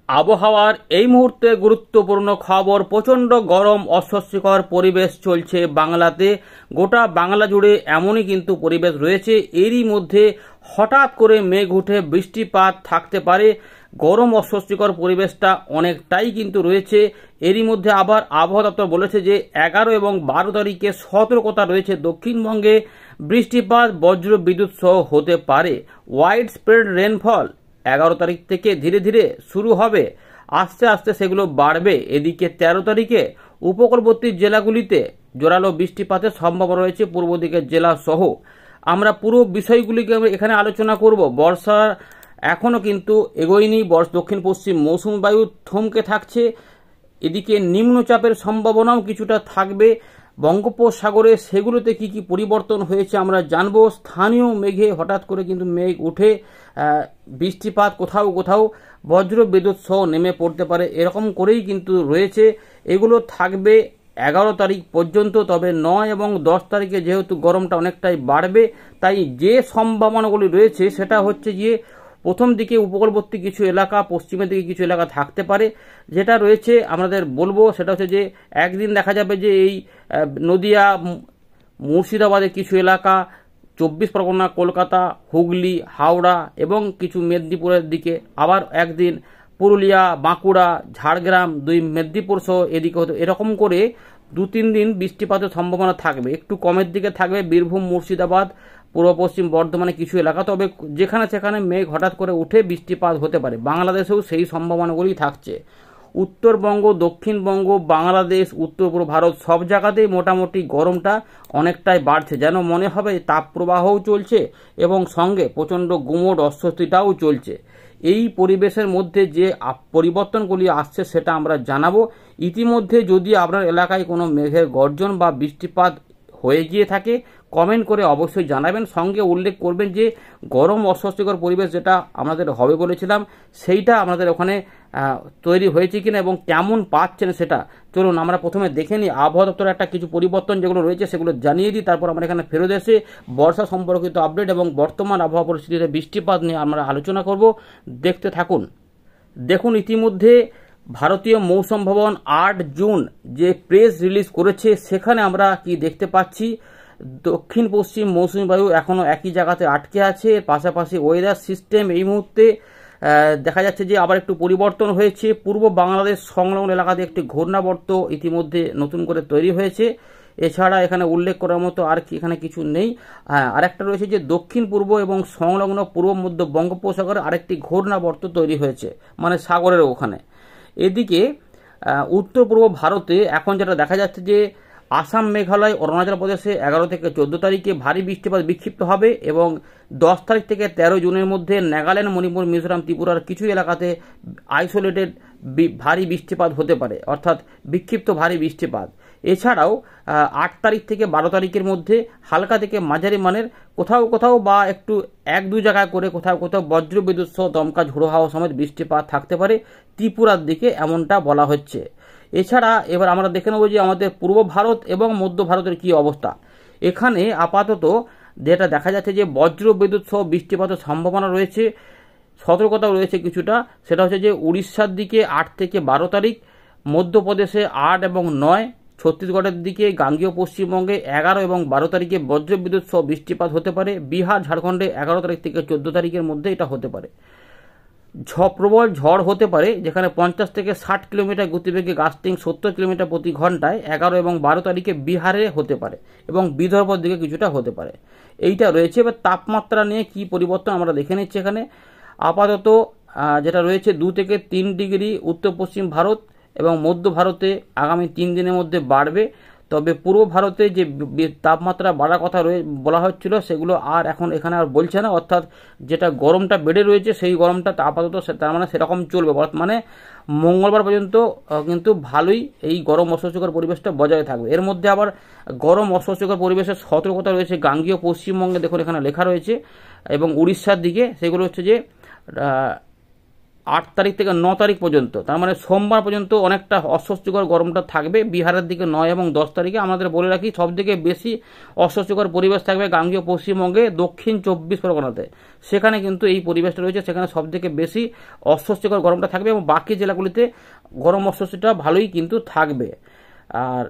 আবহাওয়ার এই মুহূর্তে গুরুত্বপূর্ণ খবর। প্রচণ্ড গরম, অস্বস্তিকর পরিবেশ চলছে বাংলাতে। গোটা বাংলা জুড়ে এমনই কিন্তু পরিবেশ রয়েছে। এরই মধ্যে হঠাৎ করে মেঘ উঠে বৃষ্টিপাত থাকতে পারে। গরম অস্বস্তিকর পরিবেশটা অনেকটাই কিন্তু রয়েছে। এরই মধ্যে আবার আবহাওয়া দপ্তর বলেছে যে 11 এবং 12 তারিখে সতর্কতা রয়েছে। দক্ষিণবঙ্গে বৃষ্টিপাত, বজ্র বিদ্যুৎ সহ হতে পারে। ওয়াইড স্প্রেড রেনফল 11 তারিখ থেকে ধীরে ধীরে শুরু হবে, আস্তে আস্তে সেগুলো বাড়বে। এদিকে 13 তারিখে উপকূলবর্তী জেলাগুলিতে জোরালো বৃষ্টিপাতের সম্ভাবনা রয়েছে, পূর্ব দিকের জেলা সহ। আমরা পুরো বিষয়গুলিকে এখানে আলোচনা করব। বর্ষা এখনও কিন্তু এগোয়নি। দক্ষিণ পশ্চিম মৌসুমী বায়ু থমকে থাকছে। এদিকে নিম্নচাপের সম্ভাবনাও কিছুটা থাকবে বঙ্গোপসাগরে। সেগুলোতে কি কি পরিবর্তন হয়েছে আমরা জানবো। স্থানীয় মেঘে হঠাৎ করে কিন্তু মেঘ উঠে বৃষ্টিপাত, কোথাও কোথাও বজ্র বিদ্যুৎ সহ নেমে পড়তে পারে, এরকম করেই কিন্তু রয়েছে। এগুলো থাকবে 11 তারিখ পর্যন্ত। তবে 9 এবং 10 তারিখে যেহেতু গরমটা অনেকটাই বাড়বে, তাই যে সম্ভাবনাগুলি রয়েছে সেটা হচ্ছে যে প্রথম দিকে উপকূলবর্তী কিছু এলাকা, পশ্চিমের দিকে কিছু এলাকা থাকতে পারে। যেটা রয়েছে আমাদের বলবো সেটা হচ্ছে যে একদিন দেখা যাবে যে এই নদিয়া, মুর্শিদাবাদের কিছু এলাকা, 24 পরগনা, কলকাতা, হুগলি, হাওড়া এবং কিছু মেদিনীপুরের দিকে। আবার একদিন পুরুলিয়া, বাঁকুড়া, ঝাড়গ্রাম, 2 মেদিনীপুর সহ এদিকে হতো। এরকম করে 2-3 দিন বৃষ্টিপাতের সম্ভাবনা থাকবে। একটু কমের দিকে থাকবে বীরভূম, মুর্শিদাবাদ, পূর্ব পশ্চিম বর্ধমানে কিছু এলাকা। তবে যেখানে সেখানে মেঘ হঠাৎ করে উঠে বৃষ্টিপাত হতে পারে। বাংলাদেশেও সেই সম্ভাবনাগুলি থাকছে। উত্তরবঙ্গ, দক্ষিণবঙ্গ, বাংলাদেশ, উত্তর পূর্ব ভারত সব জায়গাতেই মোটামুটি গরমটা অনেকটাই বাড়ছে। যেন মনে হবে তাপপ্রবাহও চলছে এবং সঙ্গে প্রচণ্ড গুমোট অস্বস্তিটাও চলছে। এই পরিবেশের মধ্যে যে পরিবর্তনগুলি আসছে সেটা আমরা জানাবো। ইতিমধ্যে যদি আপনার এলাকায় কোনো মেঘের গর্জন বা বৃষ্টিপাত হয়ে গিয়ে থাকে, কমেন্ট করে অবশ্যই জানাবেন। সঙ্গে উল্লেখ করবেন যে গরম অস্বস্তিকর পরিবেশ যেটা আমাদের হবে বলেছিলাম, সেইটা আমাদের ওখানে তৈরি হয়েছে কিনা এবং কেমন পাচ্ছেন সেটা। চলুন আমরা প্রথমে দেখে নিই আবহাওয়া দপ্তরের একটা কিছু পরিবর্তন যেগুলো রয়েছে সেগুলো জানিয়ে দিই। তারপর আমরা এখানে ফেরত এসে বর্ষা সম্পর্কিত আপডেট এবং বর্তমান আবহাওয়া পরিস্থিতিতে বৃষ্টিপাত নিয়ে আমরা আলোচনা করব। দেখতে থাকুন। দেখুন, ইতিমধ্যে ভারতীয় মৌসুম ভবন 8 জুন যে প্রেস রিলিজ করেছে, সেখানে আমরা কি দেখতে পাচ্ছি, দক্ষিণ পশ্চিম মৌসুমী বায়ু এখনও একই জায়গাতে আটকে আছে। পাশাপাশি ওয়েদার সিস্টেম এই মুহূর্তে দেখা যাচ্ছে যে আবার একটু পরিবর্তন হয়েছে। পূর্ব বাংলাদেশ সংলগ্ন এলাকাতে একটি ঘূর্ণাবর্ত ইতিমধ্যে নতুন করে তৈরি হয়েছে। এছাড়া এখানে উল্লেখ করার মতো আর কি এখানে কিছু নেই। আরেকটা রয়েছে যে দক্ষিণ পূর্ব এবং সংলগ্ন পূর্ব মধ্য বঙ্গোপসাগরে আরেকটি ঘূর্ণাবর্ত তৈরি হয়েছে, মানে সাগরের ওখানে। এদিকে উত্তর পূর্ব ভারতে এখন যেটা দেখা যাচ্ছে যে আসাম, মেঘালয়, অরুণাচল প্রদেশে 11 থেকে 14 তারিখে ভারী বৃষ্টিপাত বিক্ষিপ্ত হবে এবং 10 তারিখ থেকে 13 জুনের মধ্যে নাগাল্যান্ড, মণিপুর, মিজোরাম, ত্রিপুরার কিছু এলাকাতে আইসোলেটেড ভারী বৃষ্টিপাত হতে পারে, অর্থাৎ বিক্ষিপ্ত ভারী বৃষ্টিপাত। এছাড়াও 8 তারিখ থেকে 12 তারিখের মধ্যে হালকা থেকে মাঝারি মানের কোথাও কোথাও বা একটু 1-2 জায়গায় করে কোথাও কোথাও বজ্র বিদ্যুৎ সহ দমকা ঝোড়ো হাওয়া সমেত বৃষ্টিপাত থাকতে পারে ত্রিপুরার দিকে, এমনটা বলা হচ্ছে। এছাড়া এবার আমরা দেখে নেব যে আমাদের পূর্ব ভারত এবং মধ্য ভারতের কি অবস্থা। এখানে আপাতত যেটা দেখা যাচ্ছে যে বজ্র বিদ্যুৎ সহ বৃষ্টিপাতের সম্ভাবনা রয়েছে, সতর্কতাও রয়েছে কিছুটা। সেটা হচ্ছে যে উড়িষ্যার দিকে 8 থেকে 12 তারিখ, মধ্যপ্রদেশে 8 এবং 9, ছত্তিশগড়ের দিকে, গাঙ্গেয় পশ্চিমবঙ্গে 11 এবং 12 তারিখে বজ্র বিদ্যুৎ সহ বৃষ্টিপাত হতে পারে। বিহার, ঝাড়খণ্ডে 11 তারিখ থেকে 14 তারিখের মধ্যে এটা হতে পারে। প্রবল ঝড় হতে পারে, যেখানে 50 থেকে 60 কিলোমিটার গতিবেগে গাস্টিং 70 কিলোমিটার প্রতি ঘন্টায় 11 এবং 12 তারিখে বিহারে হতে পারে এবং বিদর্ভর দিকে কিছুটা হতে পারে। এইটা রয়েছে। এবার তাপমাত্রা নিয়ে কি পরিবর্তন আমরা দেখে নিচ্ছি। এখানে আপাতত যেটা রয়েছে 2 থেকে 3 ডিগ্রি উত্তর পশ্চিম ভারত এবং মধ্য ভারতে আগামী 3 দিনের মধ্যে বাড়বে। তবে পূর্ব ভারতে যে তাপমাত্রা বাড়ার কথা বলা হচ্ছিল সেগুলো আর এখন এখানে আর বলছে না, অর্থাৎ যেটা গরমটা বেড়ে রয়েছে সেই গরমটা আপাতত তার মানে সেরকম চলবে। মানে মঙ্গলবার পর্যন্ত কিন্তু ভালোই এই গরম অস্বস্তিকর পরিবেশটা বজায় থাকবে। এর মধ্যে আবার গরম অস্বস্তিকর পরিবেশের সতর্কতা রয়েছে গাঙ্গেয় পশ্চিমবঙ্গে, দেখুন এখানে লেখা রয়েছে, এবং উড়িষ্যার দিকে। সেগুলো হচ্ছে যে 8 তারিখ থেকে 9 তারিখ পর্যন্ত, তার মানে সোমবার পর্যন্ত অনেকটা অস্বস্তিকর গরমটা থাকবে। বিহারের দিকে 9 এবং 10 তারিখে আমাদের বলে রাখি সবথেকে বেশি অস্বস্তিকর পরিবেশ থাকবে গাঙ্গেয় পশ্চিমবঙ্গে দক্ষিণ 24 পরগনাতে, সেখানে কিন্তু এই পরিবেশটা রয়েছে, সেখানে সবথেকে বেশি অস্বস্তিকর গরমটা থাকবে এবং বাকি জেলাগুলিতে গরম অস্বস্তিটা ভালোই কিন্তু থাকবে। আর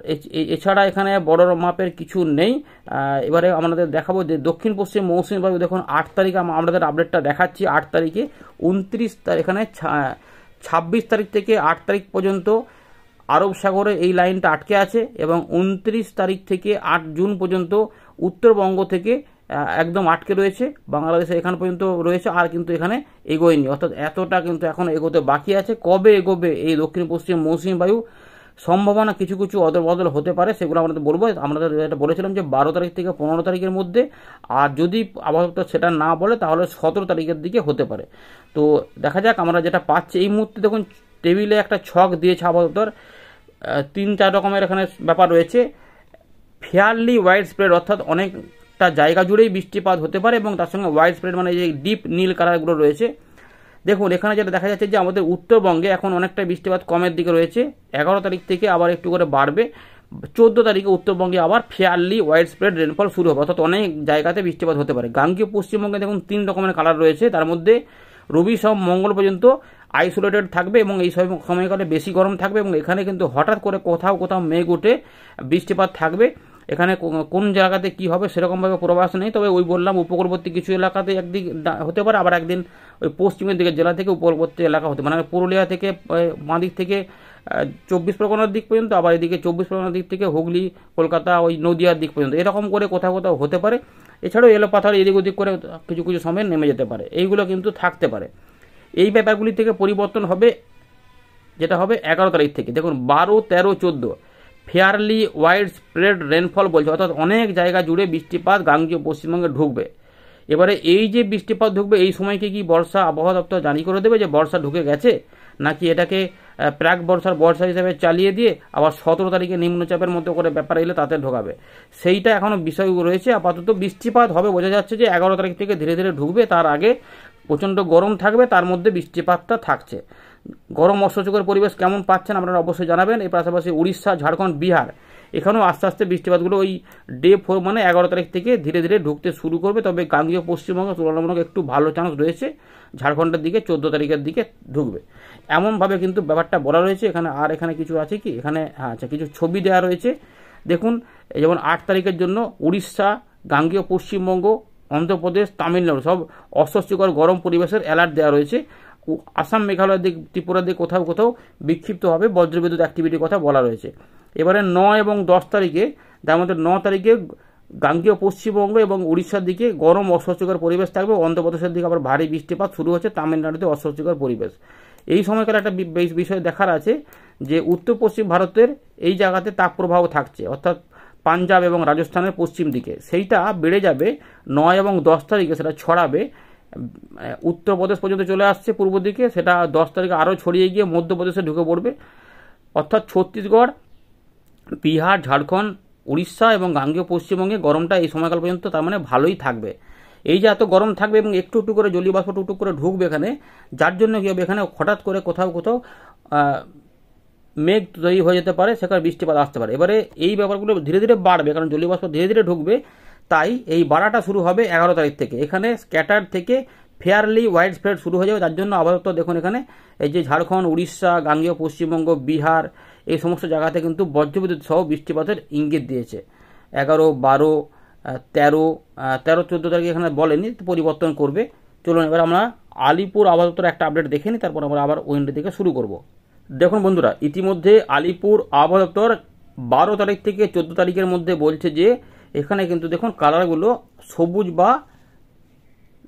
এছাড়া এখানে বড় মাপের কিছু নেই। এবারে আমাদের দেখাবো যে দক্ষিণ পশ্চিম মৌসুমী বায়ু, দেখুন 8 তারিখে আমাদের আপডেটটা দেখাচ্ছি। 8 তারিখে 29 তারিখ, এখানে 26 তারিখ থেকে 8 তারিখ পর্যন্ত আরব সাগরে এই লাইনটা আটকে আছে এবং 29 তারিখ থেকে 8 জুন পর্যন্ত উত্তরবঙ্গ থেকে একদম আটকে রয়েছে, বাংলাদেশে এখান পর্যন্ত রয়েছে, আর কিন্তু এখানে এগোয়নি, অর্থাৎ এতটা কিন্তু এখন এগোতে বাকি আছে। কবে এগোবে এই দক্ষিণ পশ্চিম মৌসুমী বায়ু, সম্ভাবনা কিছু কিছু অদল বদল হতে পারে, সেগুলো আমাদের বলবো। আমরা এটা বলেছিলাম যে 12 তারিখ থেকে 15 তারিখের মধ্যে, আর যদি আবহাওয়া সেটা না বলে তাহলে 17 তারিখের দিকে হতে পারে। তো দেখা যাক আমরা যেটা পাচ্ছি এই মুহূর্তে। দেখুন টেবিলে একটা ছক দিয়েছে আবহাওয়া, 3-4 রকমের এখানে ব্যাপার রয়েছে। ফেয়ারলি ওয়াইড স্প্রেড, অর্থাৎ অনেকটা জায়গা জুড়েই বৃষ্টিপাত হতে পারে, এবং তার সঙ্গে ওয়াইড স্প্রেড মানে যে ডিপ নীল কালারগুলো রয়েছে। দেখুন এখানে যেটা দেখা যাচ্ছে যে আমাদের উত্তরবঙ্গে এখন অনেকটা বৃষ্টিপাত কমের দিকে রয়েছে। 11 তারিখ থেকে আবার একটু করে বাড়বে। 14 তারিখে উত্তরবঙ্গে আবার ফেয়ারলি ওয়াইড স্প্রেড রেনফল শুরু হবে, অর্থাৎ অনেক জায়গাতে বৃষ্টিপাত হতে পারে। গাঙ্গেয় পশ্চিমবঙ্গে দেখুন 3 রকমের কালার রয়েছে, তার মধ্যে রবি সোম মঙ্গল পর্যন্ত আইসোলেটেড থাকবে এবং এই সময়কালে বেশি গরম থাকবে, এবং এখানে কিন্তু হঠাৎ করে কোথাও কোথাও মেঘ উঠে বৃষ্টিপাত থাকবে। এখানে কোন জায়গাতে কি হবে সেরকমভাবে পূর্বাভাস নেই, তবে ওই বললাম উপকূলবর্তী কিছু এলাকাতে একদিন হতে পারে, আবার একদিন ওই পশ্চিমের দিকের জেলা থেকে উপকূলবর্তী এলাকা হতে পারে, মানে পুরুলিয়া থেকে বাঁ দিক থেকে 24 পরগনার দিক পর্যন্ত, আবার এদিকে 24 পরগনার দিক থেকে হুগলি কলকাতা ওই নদিয়ার দিক পর্যন্ত, এরকম করে কোথাও কোথাও হতে পারে। এছাড়াও এলো পাথার এদিক ওদিক করে কিছু কিছু সময় নেমে যেতে পারে, এইগুলো কিন্তু থাকতে পারে। এই ব্যাপারগুলি থেকে পরিবর্তন হবে, যেটা হবে 11 তারিখ থেকে। দেখুন 12, 13, 14 ফেয়ারলি ওয়াইড স্প্রেড রেনফল বলছে, অর্থাৎ অনেক জায়গা জুড়ে বৃষ্টিপাত গাঙ্গেয় পশ্চিমবঙ্গে ঢুকবে। এবারে এই যে বৃষ্টিপাত ঢুকবে এই সময়কে কি বর্ষা আবহাওয়া দপ্তর জারি করে দেবে যে বর্ষা ঢুকে গেছে, নাকি এটাকে প্রাক বর্ষা হিসেবে চালিয়ে দিয়ে আবার 17 তারিখে নিম্নচাপের মতো করে ব্যাপার এলে তাতে ঢোকাবে, সেইটা এখনও বিষয় রয়েছে। আপাতত বৃষ্টিপাত হবে, বোঝা যাচ্ছে যে 11 তারিখ থেকে ধীরে ধীরে ঢুকবে, তার আগে প্রচণ্ড গরম থাকবে, তার মধ্যে বৃষ্টিপাতটা থাকছে। গরম অস্বস্তিকর পরিবেশ কেমন পাচ্ছেন আপনারা অবশ্যই জানাবেন। এর পাশাপাশি উড়িষ্যা, ঝাড়খণ্ড, বিহার এখানেও আস্তে আস্তে বৃষ্টিপাতগুলো ওই ডে 4 মানে 11 তারিখ থেকে ধীরে ধীরে ঢুকতে শুরু করবে, তবে গাঙ্গেয় পশ্চিমবঙ্গে তুলনামূলক একটু ভালো চান্স রয়েছে, ঝাড়খণ্ডের দিকে 14 তারিখের দিকে ঢুকবে, এমনভাবে কিন্তু ব্যাপারটা বলা রয়েছে এখানে। আর এখানে কিছু আছে কি, এখানে আচ্ছা কিছু ছবি দেওয়া রয়েছে। দেখুন যেমন 8 তারিখের জন্য উড়িষ্যা, গাঙ্গেয় পশ্চিমবঙ্গ, অন্ধ্রপ্রদেশ, তামিলনাড়ু সব অস্বস্তিকর গরম পরিবেশের অ্যালার্ট দেওয়া রয়েছে। আসাম, মেঘালয়ের দিক, ত্রিপুরার দিক কোথাও কোথাও বিক্ষিপ্তভাবে বজ্রবিদ্যুৎ অ্যাক্টিভিটির কথা বলা রয়েছে। এবারে 9 এবং 10 তারিখে, তার মধ্যে 9 তারিখে গাঙ্গেয় পশ্চিমবঙ্গ এবং উড়িষ্যার দিকে গরম অস্বস্তিকর পরিবেশ থাকবে, অন্ধ্রপ্রদেশের দিকে আবার ভারী বৃষ্টিপাত শুরু হচ্ছে, তামিলনাড়ুতে অস্বস্তিকর পরিবেশ। এই সময়কালে একটা বিষয় দেখার আছে যে উত্তর পশ্চিম ভারতের এই জায়গাতে তাপপ্রবাহ থাকছে, অর্থাৎ পাঞ্জাব এবং রাজস্থানের পশ্চিম দিকে, সেইটা বেড়ে যাবে 9 এবং 10 তারিখে, সেটা ছড়াবে উত্তরপ্রদেশ পর্যন্ত চলে আসছে পূর্ব দিকে, সেটা 10 তারিখে আরও ছড়িয়ে গিয়ে মধ্যপ্রদেশে ঢুকে পড়বে, অর্থাৎ ছত্তিশগড়, বিহার, ঝাড়খণ্ড, উড়িষ্যা এবং গাঙ্গেয় পশ্চিমবঙ্গে গরমটা এই সময়কাল পর্যন্ত তার মানে ভালোই থাকবে। এই যে এত গরম থাকবে এবং একটু একটু করে জলীয় বাষ্প টুকটুক করে ঢুকবে এখানে, যার জন্য কী হবে এখানে হঠাৎ করে কোথাও কোথাও মেঘ তৈরি হয়ে যেতে পারে, সেখানে বৃষ্টিপাত আসতে পারে। এবারে এই ব্যাপারগুলো ধীরে ধীরে বাড়বে, কারণ জলীয় বাষ্প ধীরে ধীরে ঢুকবে, তাই এই বাড়াটা শুরু হবে 11 তারিখ থেকে। এখানে স্ক্যাটার থেকে ফেয়ারলি ওয়াইড স্প্রেড শুরু হয়ে যাবে, তার জন্য আপাতত দেখুন এখানে এই যে ঝাড়খণ্ড, উড়িষ্যা, গাঙ্গেয় পশ্চিমবঙ্গ, বিহার এই সমস্ত জায়গাতে কিন্তু বজ্রবিদ্যুৎ সহ বৃষ্টিপাতের ইঙ্গিত দিয়েছে। 11, 12, 13, 14 তারিখে এখানে বলেনি, পরিবর্তন করবে। চলুন এবার আমরা আলিপুর আবহাওয়া দপ্তরের একটা আপডেট দেখে নিই, তারপর আমরা আবার উইন্ডো থেকে শুরু করব। দেখুন বন্ধুরা, ইতিমধ্যে আলিপুর আবহাওয়া দপ্তর 12 তারিখ থেকে 14 তারিখের মধ্যে বলছে যে এখানে কিন্তু দেখুন কালারগুলো সবুজ বা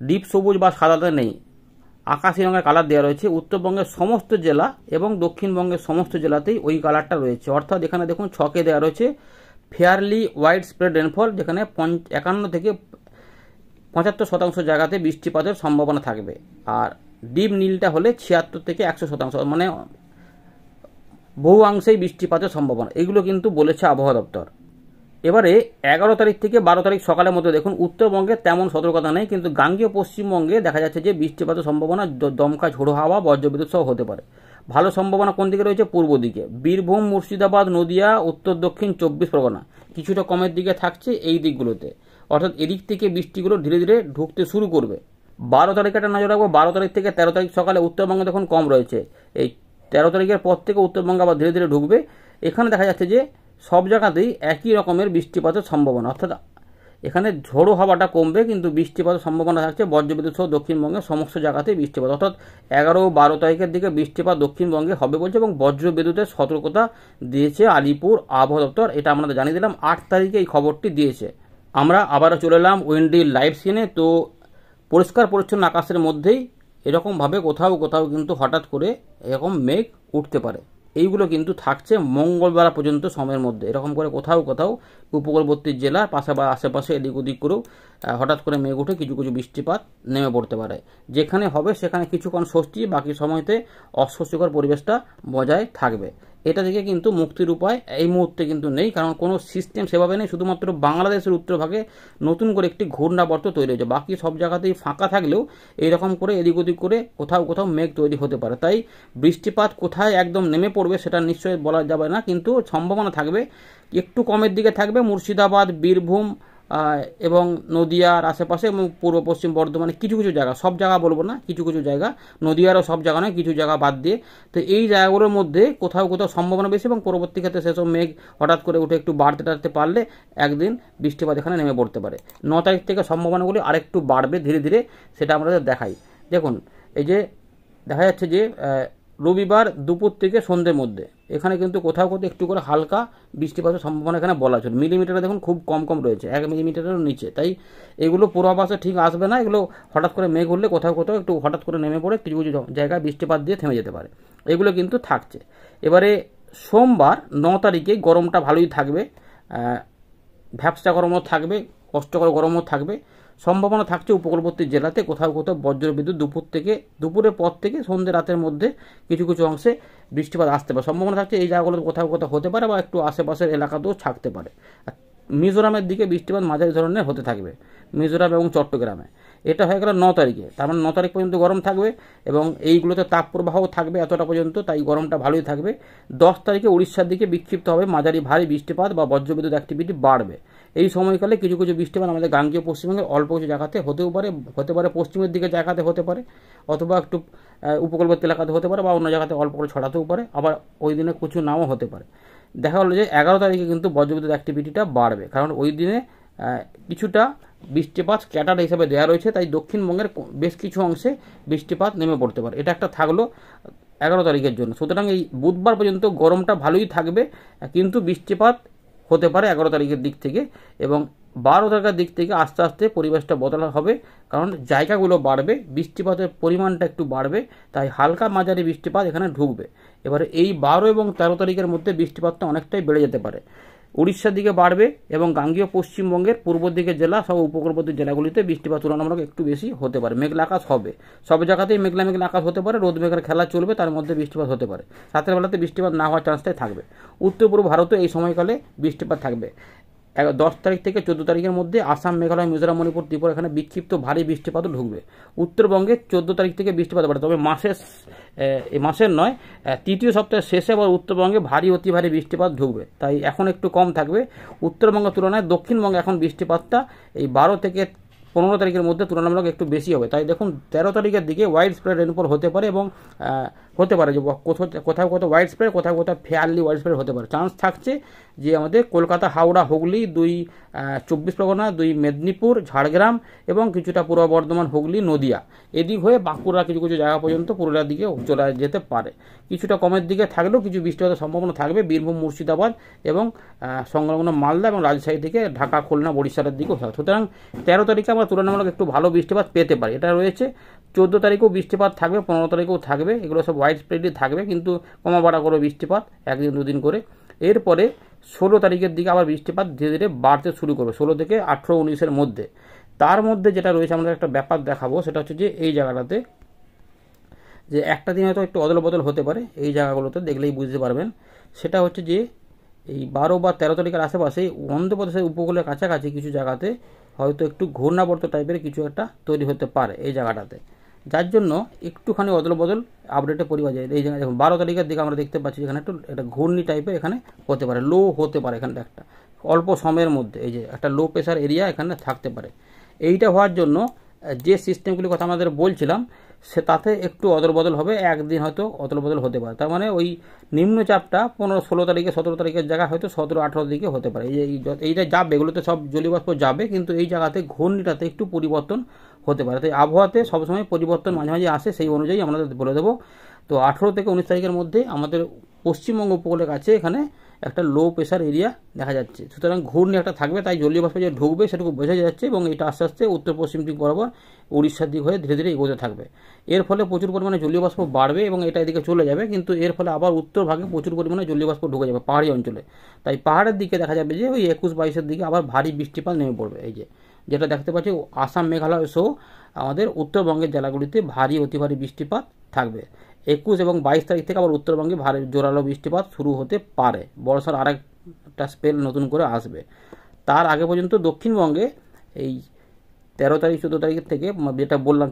ডিপ সবুজ বা সাদাতে নেই, আকাশি রঙের কালার দেওয়া রয়েছে। উত্তরবঙ্গের সমস্ত জেলা এবং দক্ষিণবঙ্গের সমস্ত জেলাতেই ওই কালারটা রয়েছে, অর্থাৎ এখানে দেখুন ছকে দেওয়া রয়েছে ফেয়ারলি ওয়াইড স্প্রেড রেনফল, যেখানে 51 থেকে 75% জায়গাতে বৃষ্টিপাতের সম্ভাবনা থাকবে, আর ডিপ নীলটা হলে 76 থেকে 100%, মানে বহু অংশেই বৃষ্টিপাতের সম্ভাবনা। এগুলো কিন্তু বলেছে আবহাওয়া দপ্তর। এবারে 11 তারিখ থেকে 12 তারিখ সকালের মধ্যে দেখুন উত্তরবঙ্গে তেমন সতর্কতা নেই, কিন্তু গাঙ্গেয় পশ্চিমবঙ্গে দেখা যাচ্ছে যে বৃষ্টিপাতের সম্ভাবনা, দমকা ঝোড়ো হাওয়া, বজ্রবিদ্যুৎ সহ হতে পারে। ভালো সম্ভাবনা কোন দিকে রয়েছে? পূর্ব দিকে, বীরভূম, মুর্শিদাবাদ, নদিয়া, উত্তর দক্ষিণ 24 পরগনা, কিছুটা কমের দিকে থাকছে এই দিকগুলোতে। অর্থাৎ এদিক থেকে বৃষ্টিগুলো ধীরে ধীরে ঢুকতে শুরু করবে। 12 তারিখে একটা নজর রাখবো। 12 তারিখ থেকে 13 তারিখ সকালে উত্তরবঙ্গে দেখুন কম রয়েছে। এই 13 তারিখের পর থেকে উত্তরবঙ্গে আবার ধীরে ধীরে ঢুকবে। এখানে দেখা যাচ্ছে যে সব জায়গাতেই একই রকমের বৃষ্টিপাতের সম্ভাবনা, অর্থাৎ এখানে ঝোড়ো হাওয়াটা কমবে, কিন্তু বৃষ্টিপাতের সম্ভাবনা থাকছে বজ্রবিদ্যুৎ সহ দক্ষিণবঙ্গের সমস্ত জায়গাতেই বৃষ্টিপাত। অর্থাৎ 11-12 তারিখের দিকে বৃষ্টিপাত দক্ষিণবঙ্গে হবে বলছে, এবং বজ্রবিদ্যুতের সতর্কতা দিয়েছে আলিপুর আবহাওয়া দপ্তর। এটা আমরা জানিয়ে দিলাম। 8 তারিখে এই খবরটি দিয়েছে। আমরা আবারও চলে এলাম উইন্ডি লাইভ সিনে। তো পরিষ্কার পরিচ্ছন্ন আকাশের মধ্যেই এরকমভাবে কোথাও কোথাও কিন্তু হঠাৎ করে এরকম মেঘ উঠতে পারে। এইগুলো কিন্তু থাকছে মঙ্গলবার পর্যন্ত সময়ের মধ্যে। এরকম করে কোথাও কোথাও উপকূলবর্তী জেলার পাশাপাশি আশেপাশে এদিক ওদিক করেও হঠাৎ করে মেঘ উঠে কিছু কিছু বৃষ্টিপাত নেমে পড়তে পারে। যেখানে হবে সেখানে কিছুক্ষণ স্বস্তি, বাকি সময়তে অস্বস্তিকর পরিবেশটা বজায় থাকবে। এটা থেকে কিন্তু মুক্তির উপায় এই মুহূর্তে কিন্তু নেই, কারণ কোনো সিস্টেম সেভাবে নেই। শুধুমাত্র বাংলাদেশের উত্তরভাগে নতুন করে একটি ঘূর্ণাবর্ত তৈরি হয়েছে। বাকি সব জায়গাতেই ফাঁকা থাকলেও এইরকম করে এদিক ওদিক করে কোথাও কোথাও মেঘ তৈরি হতে পারে। তাই বৃষ্টিপাত কোথায় একদম নেমে পড়বে সেটা নিশ্চয়ই বলা যাবে না, কিন্তু সম্ভাবনা থাকবে। একটু কমের দিকে থাকবে মুর্শিদাবাদ, বীরভূম এবং নদিয়ার আশেপাশে এবং পূর্ব পশ্চিম বর্ধমানে কিছু কিছু জায়গা, সব জায়গা বলবো না, কিছু কিছু জায়গা, নদিয়ারও সব জায়গা নয়, কিছু জায়গা বাদ দিয়ে। তো এই জায়গাগুলোর মধ্যে কোথাও কোথাও সম্ভাবনা বেশি, এবং পরবর্তী ক্ষেত্রে সেসব মেঘ হঠাৎ করে উঠে একটু বাড়তে টাড়তে পারলে একদিন বৃষ্টিপাত এখানে নেমে পড়তে পারে। 9 তারিখ থেকে সম্ভাবনাগুলি আরেকটু বাড়বে ধীরে ধীরে, সেটা আমরা দেখাই। দেখুন এই যে দেখা যাচ্ছে যে রবিবার দুপুর থেকে সন্ধ্যের মধ্যে এখানে কিন্তু কোথাও কোথাও একটু করে হালকা বৃষ্টিপাতের সম্ভাবনা এখানে বলা চলে। মিলিমিটারে দেখুন খুব কম কম রয়েছে, 1 মিলিমিটারের নিচে। তাই এগুলো পূর্বাভাসে ঠিক আসবে না। এগুলো হঠাৎ করে মেঘ উঠলে কোথাও কোথাও একটু হঠাৎ করে নেমে পড়ে কিছু কিছু জায়গায় বৃষ্টিপাত দিয়ে থেমে যেতে পারে। এগুলো কিন্তু থাকছে। এবারে সোমবার 9 তারিখে গরমটা ভালোই থাকবে, ভ্যাপসা গরমও থাকবে, কষ্টকর গরমও থাকবে। সম্ভাবনা থাকছে উপকূলবর্তী জেলাতে কোথাও কোথাও বজ্রবিদ্যুৎ দুপুরের পর থেকে সন্ধ্যে রাতের মধ্যে কিছু কিছু অংশে বৃষ্টিপাত আসতে পারে। সম্ভাবনা থাকছে এই জায়গাগুলো কোথাও কোথাও হতে পারে, বা একটু আশেপাশের এলাকাতেও থাকতে পারে। মিজোরামের দিকে বৃষ্টিপাত মাঝারি ধরনের হতে থাকবে, মিজোরাম এবং চট্টগ্রামে। এটা হয়ে গেল 9 তারিখে। তার মানে 9 তারিখ পর্যন্ত গরম থাকবে, এবং এইগুলোতে তাপপ্রবাহও থাকবে এতটা পর্যন্ত, তাই গরমটা ভালোই থাকবে। 10 তারিখে উড়িষ্যার দিকে বিক্ষিপ্ত হবে মাঝারি ভারী বৃষ্টিপাত বা বজ্রবিদ্যুৎ অ্যাক্টিভিটি বাড়বে। এই সময়কালে কিছু কিছু বৃষ্টিপাত আমাদের গাঙ্গেয় পশ্চিমবঙ্গের অল্প কিছু জায়গাতে হতে পারে পশ্চিমের দিকে জায়গাতে হতে পারে, অথবা একটু উপকূলবর্তী এলাকাতে হতে পারে, বা অন্য জায়গাতে অল্প করে ছড়াতেও পারে। আবার ওই দিনে কিছু নাও হতে পারে। দেখা গেলো যে 11 তারিখে কিন্তু বজ্রবিদ্যুৎ অ্যাক্টিভিটিটা বাড়বে, কারণ ওই দিনে কিছুটা বৃষ্টিপাত স্ক্যাটার হিসেবে দেওয়া রয়েছে। তাই দক্ষিণবঙ্গের বেশ কিছু অংশে বৃষ্টিপাত নেমে পড়তে পারে। এটা একটা থাকলো 11 তারিখের জন্য। সুতরাং এই বুধবার পর্যন্ত গরমটা ভালোই থাকবে, কিন্তু বৃষ্টিপাত হতে পারে 11 তারিখের দিক থেকে, এবং 12 তারিখের দিক থেকে আস্তে আস্তে পরিবেশটা বদল হবে, কারণ জায়গাগুলো বাড়বে, বৃষ্টিপাতের পরিমাণটা একটু বাড়বে। তাই হালকা মাঝারি বৃষ্টিপাত এখানে ঢুকবে। এবারে এই 12 এবং 13 তারিখের মধ্যে বৃষ্টিপাতটা অনেকটাই বেড়ে যেতে পারে। উড়িষ্যার দিকে বাড়বে, এবং গাঙ্গেয় পশ্চিমবঙ্গের পূর্ব দিকের জেলা সব উপকূলবর্তী জেলাগুলিতে বৃষ্টিপাত তুলনামূলক একটু বেশি হতে পারে। মেঘলা আকাশ হবে, সব জায়গাতেই মেঘলা মেঘলা আকাশ হতে পারে, রোদ মেঘের খেলা চলবে, তার মধ্যে বৃষ্টিপাত হতে পারে। রাতের বেলাতে বৃষ্টিপাত না হওয়ার চান্সটাই থাকবে। উত্তর পূর্ব ভারতে এই সময়কালে বৃষ্টিপাত থাকবে। 10 তারিখ থেকে 14 তারিখের মধ্যে আসাম, মেঘালয়, মিজোরাম, মণিপুর, ত্রিপুরা এখানে বিক্ষিপ্ত ভারী বৃষ্টিপাতও ঢুকবে। উত্তরবঙ্গে 14 তারিখ থেকে বৃষ্টিপাত বাড়ে, তবে মাসের নয়, তৃতীয় সপ্তাহের শেষে আবার উত্তরবঙ্গে ভারী অতি ভারী বৃষ্টিপাত ঢুকবে। তাই এখন একটু কম থাকবে উত্তরবঙ্গের তুলনায়। দক্ষিণবঙ্গে এখন বৃষ্টিপাতটা এই 12 থেকে 15 তারিখের মধ্যে তুলনামূলক একটু বেশি হবে। তাই দেখুন 13 তারিখের দিকে ওয়াইড স্প্রেড রেনফল হতে পারে, এবং হতে পারে যে কোথাও কোথাও ওয়াইড স্প্রেড, কোথাও কোথাও ফেয়ারলি ওয়াইড স্প্রেড হতে পারে। চান্স থাকছে যে আমাদের কলকাতা, হাওড়া, হুগলি, 2 24 পরগনা, 2 মেদিনীপুর, ঝাড়গ্রাম এবং কিছুটা পূর্ব বর্ধমান, হুগলি, নদিয়া এদিক হয়ে বাঁকুড়া কিছু কিছু জায়গা পর্যন্ত পুরুলিয়ার দিকে চলে যেতে পারে। কিছুটা কমের দিকে থাকলেও কিছু বৃষ্টিপাতের সম্ভাবনা থাকবে বীরভূম, মুর্শিদাবাদ এবং সংলগ্ন মালদা এবং রাজশাহী থেকে ঢাকা, খুলনা, বরিশালের দিকেও থাকবে। সুতরাং 13 তারিখে আমরা তুলনামূলক একটু ভালো বৃষ্টিপাত পেতে পারি, এটা রয়েছে। 14 তারিখেও বৃষ্টিপাত থাকবে, 15 তারিখেও থাকবে। এগুলো সব ওয়াইড স্প্রেডই থাকবে, কিন্তু কমা বাড়া করে বৃষ্টিপাত একদিন দুদিন করে। এরপরে 16 তারিখের দিকে আবার বৃষ্টিপাত ধীরে ধীরে বাড়তে শুরু করবে, 16 থেকে 18, 19-এর মধ্যে। তার মধ্যে যেটা রয়েছে আমরা একটা ব্যাপার দেখাবো, সেটা হচ্ছে যে এই জায়গাটাতে যে একটা দিন হয়তো একটু অদল বদল হতে পারে, এই জায়গাগুলোতে দেখলেই বুঝতে পারবেন। সেটা হচ্ছে যে এই 12 বা 13 তারিখের আশেপাশে অন্ধ্রপ্রদেশের উপকূলের কাছাকাছি কিছু জায়গাতে হয়তো একটু ঘূর্ণাবর্ত টাইপের কিছু একটা তৈরি হতে পারে এই জায়গাটাতে, যার জন্য একটুখানি অদল বদল আপডেটে পরিবার যায়। এই জায়গায় দেখুন 12 তারিখের দিকে আমরা দেখতে পাচ্ছি এখানে একটু একটা ঘূর্ণি টাইপের এখানে হতে পারে, লো হতে পারে এখানটা একটা অল্প সময়ের মধ্যে, এই যে একটা লো প্রেশার এরিয়া এখানে থাকতে পারে। এইটা হওয়ার জন্য যে সিস্টেমগুলির কথা আমাদের বলছিলাম সে তাতে একটু অদল বদল হবে, একদিন হয়তো অদল বদল হতে পারে। তার মানে ওই নিম্নচাপটা 15-16 তারিখে 17 তারিখের জায়গায় হয়তো 17-18 দিকে হতে পারে। এই যে এইটা যাবে, এগুলোতে সব জলীয়বাষ্প যাবে, কিন্তু এই জায়গাতে ঘূর্ণিটাতে একটু পরিবর্তন হতে পারে। তাই আবহাওয়াতে সবসময় পরিবর্তন মাঝে মাঝে আসে, সেই অনুযায়ী আমরা বলে দেবো। তো 18 থেকে 19 তারিখের মধ্যে আমাদের পশ্চিমবঙ্গ উপকূলের কাছে এখানে একটা লো প্রেশার এরিয়া দেখা যাচ্ছে, সুতরাং ঘূর্ণি একটা থাকবে, তাই জলীয় বাষ্প যে ঢুকবে সেটুকু বোঝা যাচ্ছে, এবং এটা আস্তে আস্তে উত্তর পশ্চিম দিক বরাবর উড়িষ্যার দিক হয়ে ধীরে ধীরে এগোতে থাকবে। এর ফলে প্রচুর পরিমাণে জলীয় বাষ্প বাড়বে এবং এটা এদিকে চলে যাবে, কিন্তু এর ফলে আবার উত্তর ভাগে প্রচুর পরিমাণে জলীয় বাষ্প ঢুকে যাবে পাহাড়ি অঞ্চলে। তাই পাহাড়ের দিকে দেখা যাবে যে ওই 21-22-এর দিকে আবার ভারী বৃষ্টিপাত নেমে পড়বে। এই যে যেটা দেখতে পাচ্ছি আসাম মেঘালয় সহ আমাদের উত্তরবঙ্গের জেলাগুলিতে ভারী অতি ভারী বৃষ্টিপাত থাকবে। 21 এবং 22 তারিখ থেকে আবার উত্তরবঙ্গে ভারী জোরালো বৃষ্টিপাত শুরু হতে পারে, বর্ষার আরেকটা স্পেল নতুন করে আসবে। তার আগে পর্যন্ত দক্ষিণবঙ্গে এই 13 তারিখ 14 তারিখ থেকে, যেটা বললাম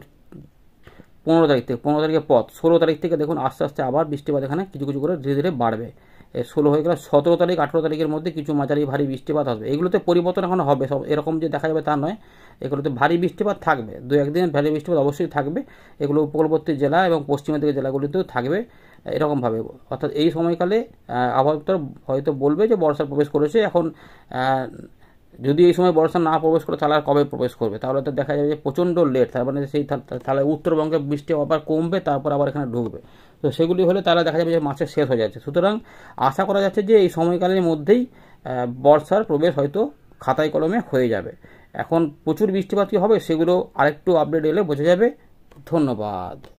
15 তারিখ থেকে, 15 তারিখের পর 16 তারিখ থেকে দেখুন আস্তে আস্তে আবার বৃষ্টিপাত এখানে কিছু কিছু করে ধীরে ধীরে বাড়বে। 16 হয়ে গেলে 17 তারিখ 18 তারিখের মধ্যে কিছু মাঝারি ভারী বৃষ্টিপাত হবে। এগুলোতে পরিবর্তন এখন হবে, সব এরকম যে দেখা যাবে তা নয়, এগুলোতে ভারী বৃষ্টিপাত থাকবে, 2-1 দিন ভারী বৃষ্টিপাত অবশ্যই থাকবে। এগুলো উপকূলবর্তী জেলা এবং পশ্চিমের দিকের জেলাগুলিতেও থাকবে এরকমভাবে। অর্থাৎ এই সময়কালে আবহাওয়া দপ্তর হয়তো বলবে যে বর্ষা প্রবেশ করেছে। এখন যদি এই সময় বর্ষা না প্রবেশ করে তাহলে আর কবে প্রবেশ করবে, তাহলে তো দেখা যাবে যে প্রচণ্ড লেট, তার মানে সেই তাহলে উত্তরবঙ্গে বৃষ্টি আবার কমবে, তারপর আবার এখানে ঢুকবে। তো সেগুলি হলে তাহলে দেখা যাবে যে মাসের শেষ হয়ে যাচ্ছে। সুতরাং আশা করা যাচ্ছে যে এই সময়কালের মধ্যেই বর্ষার প্রবেশ হয়তো খাতায় কলমে হয়ে যাবে। এখন প্রচুর বৃষ্টিপাত কী হবে সেগুলো আরেকটু আপডেট এলে বোঝা যাবে। ধন্যবাদ।